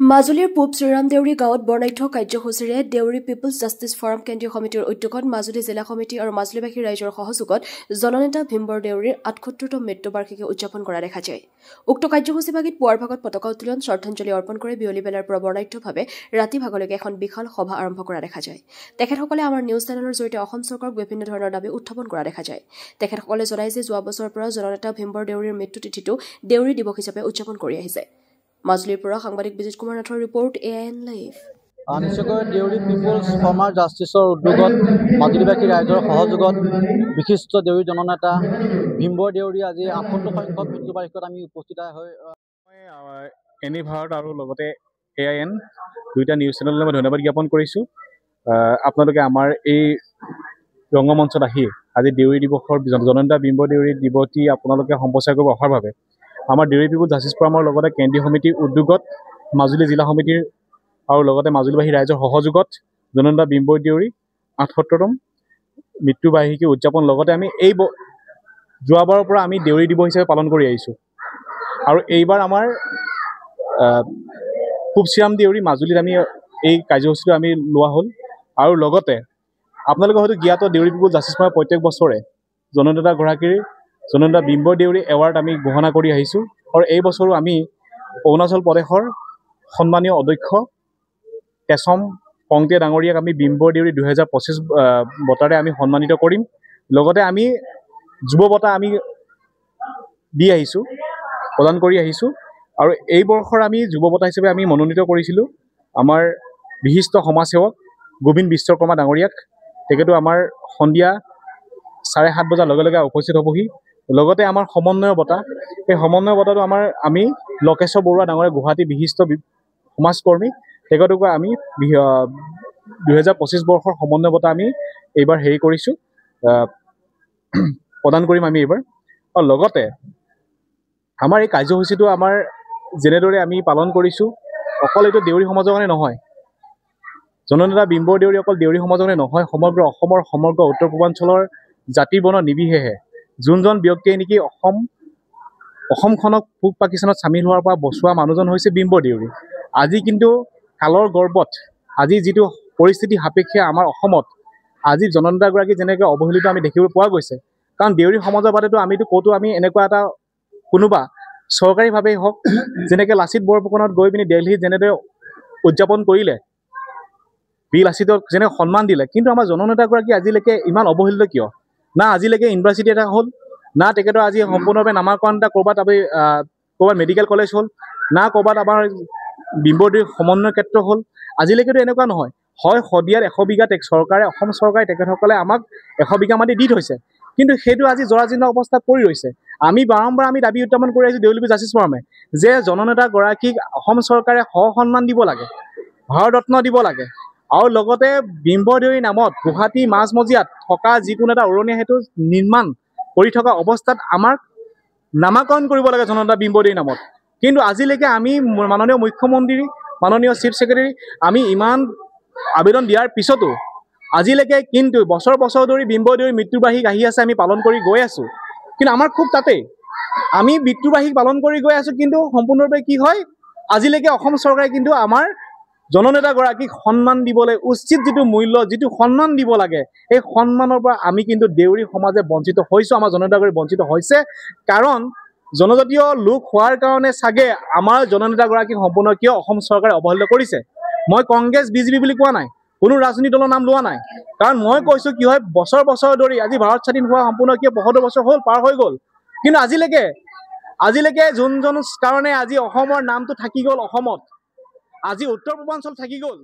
মাজুলীৰ পূব শ্ৰীৰাম দেউৰী গাঁৱত বৰ্ণাঢ্য কাৰ্যসূচীৰে দেউৰী পিপলছ জাষ্টিছ ফৰাম কেন্দ্ৰীয় সমিতিৰ উদ্যোগত মাজুলী জিলা সমিতি আৰু মাজুলীবাসী ৰাইজৰ সহযোগত জননেতা ভীমবৰ দেউৰীৰ ৭৮তম মৃত্যুবাৰ্ষিকী উদযাপন কৰা দেখা যায়। উক্ত কাৰ্যসূচীভাগিত পুৱাৰ ভাগত পতাকা উত্তোলন শ্ৰদ্ধাঞ্জলি অৰ্পণ কৰি বিয়লি বেলাৰ পৰা বৰ্ণাঢ্যভাৱে ৰাতি ভাগলৈকে এখন বিশাল সভা আৰম্ভ কৰা দেখা যায়। তেখেতসকলে আমাৰ নিউজ চেনেলৰ জৰিয়তে অসম চৰকাৰক বিভিন্ন ধৰণৰ দাবী উত্থাপন কৰা দেখা যায়। তেখেতসকলে জনায় যে যোৱা বছৰৰ পৰা জননেতা ভীমবৰ দেউৰীৰ মৃত্যু তিথিটো দেউৰী দিৱস হিচাপে উদযাপন কৰি আহিছে। মাজুলীৰ পৰা সাংবাদিক বিজিত কুমাৰ নাথৰ ৰিপৰ্ট AIN লাইভ। নিশ্চয়কৈ দেউৰী পিপলছ ফাৰ্মাৰ জাষ্টিছৰ উদ্যোগত মাজুলীবাসী ৰাইজৰ সহযোগত বিশিষ্ট দেউৰী জননেতা ভীমবৰ দেউৰী আজি ৭৮ সংখ্যক মৃত্যুবাৰ্ষিকত আমি উপস্থিত হৈ এনি ভাৰত আৰু লগতে AIN দুইটা নিউজ চেনেললৈ মই ধন্যবাদ জ্ঞাপন কৰিছোঁ। আপোনালোকে আমাৰ এই ৰংগমঞ্চত আহি আজি দেউৰী দিৱসৰ জননেতা ভীমবৰ দেউৰী দিৱসটি আপোনালোকে সম্প্ৰচাৰ কৰিব অহাৰ বাবে আমাৰ দেউৰী পিপলছ জাষ্টিছ ফৰামৰ লগতে কেন্দ্ৰীয় সমিতিৰ উদ্যোগত মাজুলী জিলা সমিতিৰ আৰু লগতে মাজুলীবাসী ৰাইজৰ সহযোগত জননেতা ভীমবৰ দেউৰী ৭৮তম মৃত্যুবাৰ্ষিকী উদযাপন লগতে আমি এই যোৱাবাৰৰ পৰা আমি দেউৰী দিৱস হিচাপে পালন কৰি আহিছোঁ। আৰু এইবাৰ আমাৰ পূব শ্ৰীৰাম দেউৰী মাজুলীত আমি এই কাৰ্যসূচীটো আমি লোৱা হ'ল। আৰু লগতে আপোনালোকে হয়তো জ্ঞাত দেউৰী পিপলছ জাষ্টিছ ফৰামৰ প্ৰত্যেক বছৰে জননেতা ভীমবৰ দেউৰী এৱাৰ্ড আমি ঘোষণা কৰি আহিছোঁ। আৰু এই বছৰো আমি অৰুণাচল প্ৰদেশৰ সন্মানীয় অধ্যক্ষ তেচম পংটিয়া ডাঙৰীয়াক আমি ভীমবৰ দেউৰী 2025 বঁটাৰে আমি সন্মানিত কৰিম। লগতে আমি যুৱ বঁটা আমি দি আহিছোঁ, প্ৰদান কৰি আহিছোঁ। আৰু এই বৰ্ষৰ আমি যুৱ বঁটা হিচাপে আমি মনোনীত কৰিছিলোঁ আমাৰ বিশিষ্ট সমাজসেৱক গোবিন্দ বিশ্বকৰ্মা ডাঙৰীয়াক। তেখেতো আমাৰ সন্ধিয়া 7:30 বজাৰ লগে লগে উপস্থিত হ'বহি। লগতে আমাৰ সমন্বয় বঁটা, এই সমন্বয় বঁটাটো আমি লকেশ্বৰ বৰুৱা ডাঙৰীয়া গুৱাহাটী বিশিষ্ট সমাজকৰ্মী, তেখেতকো আমি 2025 বৰ্ষৰ সমন্বয় বঁটা আমি এইবাৰ কৰিছোঁ, প্ৰদান কৰিম আমি এইবাৰ। আৰু লগতে আমাৰ এই কাৰ্যসূচীটো আমাৰ যেনেদৰে আমি পালন কৰিছোঁ অকল এইটো দেউৰী সমাজৰ কাৰণে নহয়, জননেতা ভীমবৰ দেউৰী অকল দেউৰী সমাজৰ কাৰণে নহয়, সমগ্ৰ অসমৰ সমগ্ৰ উত্তৰ পূৰ্বাঞ্চলৰ জাতি বৰ্ণ নিৰ্বিশেষে যোনজন ব্যক্তিয়ে নেকি অসমখনক পূব পাকিস্তানত চামিল হোৱাৰ পৰা বচোৱা মানুহজন হৈছে ভীমবৰ দেউৰী। আজি কিন্তু কালৰ গৰ্বত আজি যিটো পৰিস্থিতি সাপেক্ষে আমাৰ অসমত আজি জননেতাগৰাকী যেনেকৈ অৱহেলিত আমি দেখিবলৈ পোৱা গৈছে। কাৰণ দেউৰী সমাজৰ বাদেতো ক'তো আমি এনেকুৱা এটা কোনোবা চৰকাৰীভাৱেই হওক, যেনেকৈ লাচিত বৰফুকনত গৈ পিনি দিল্লীত যেনেদৰে উদযাপন কৰিলে, বীৰ লাচিতক যেনে সন্মান দিলে, কিন্তু আমাৰ জননেতাগৰাকী আজিলৈকে ইমান অৱহেলিত কিয়? না আজিলৈকে ইউনিভাৰ্চিটি এটা হ'ল, না তেখেতৰ আজি সম্পূৰ্ণভাৱে নামাকৰণ এটা ক'ৰবাত মেডিকেল কলেজ হ'ল, না ক'ৰবাত আমাৰ ভীমবৰ দেউৰী সমন্বয় ক্ষেত্ৰ হ'ল। আজিলৈকেতো এনেকুৱা নহয়, হয় শদিয়াত 100 বিঘা অসম চৰকাৰে তেখেতসকলে আমাক 100 বিঘা মাটি দি থৈছে, কিন্তু সেইটো আজি জৰাজীৰ্ণ অৱস্থাত পৰি ৰৈছে। আমি বাৰম্বাৰ দাবী উত্থাপন কৰি আহিছোঁ দেউৰী পিপলছ জাষ্টিছ ফৰামে যে জননেতাগৰাকীক অসম চৰকাৰে সন্মান দিব লাগে, ভাৰত ৰত্ন দিব লাগে। আৰু লগতে ভীমবৰ দেউৰীৰ নামত গুৱাহাটী মাজমজিয়াত থকা যিকোনো এটা উৰণীয়া সেতু নিৰ্মাণ কৰি থকা অৱস্থাত আমাক নামাকৰণ কৰিব লাগে জননেতা ভীমবৰ দেউৰীৰ নামত। কিন্তু আজিলৈকে আমি মাননীয় মুখ্যমন্ত্ৰী, মাননীয় চিফ ছেক্ৰেটাৰী আমি ইমান আবেদন দিয়াৰ পিছতো আজিলৈকে কিন্তু বছৰ ধৰি ভীমবৰ দেউৰীৰ মৃত্যুবাৰ্ষিকী আহি আছে, আমি পালন কৰি গৈ আছোঁ। কিন্তু আমাৰ খুব তাতেই আমি মৃত্যুবাৰ্ষিকী পালন কৰি গৈ আছোঁ, কিন্তু সম্পূৰ্ণৰূপে কি হয়, আজিলৈকে অসম চৰকাৰে কিন্তু আমাৰ জননেতাগৰাকীক সন্মান দিবলৈ উচিত যিটো মূল্য, যিটো সন্মান দিব লাগে, এই সন্মানৰ পৰা আমি কিন্তু দেউৰী সমাজে বঞ্চিত হৈছোঁ, আমাৰ জননেতাগৰাকী বঞ্চিত হৈছে। কাৰণ জনজাতীয় লোক হোৱাৰ কাৰণে চাগে আমাৰ জননেতাগৰাকীক সম্পূৰ্ণ কিয় অসম চৰকাৰে অৱহেলিত কৰিছে। মই কংগ্ৰেছ BJP বুলি কোৱা নাই, কোনো ৰাজনীতি দলৰ নাম লোৱা নাই, কাৰণ মই কৈছোঁ কি হয়, বছৰ ধৰি আজি ভাৰত স্বাধীন হোৱা সম্পূৰ্ণ 75 বছৰ হ'ল, পাৰ হৈ গ'ল, কিন্তু আজিলৈকে যোনজন কাৰণে আজি অসমৰ নামটো থাকি গ'ল, অসমত আজি উত্তৰ পূৰ্বাঞ্চল থাকি গ'ল,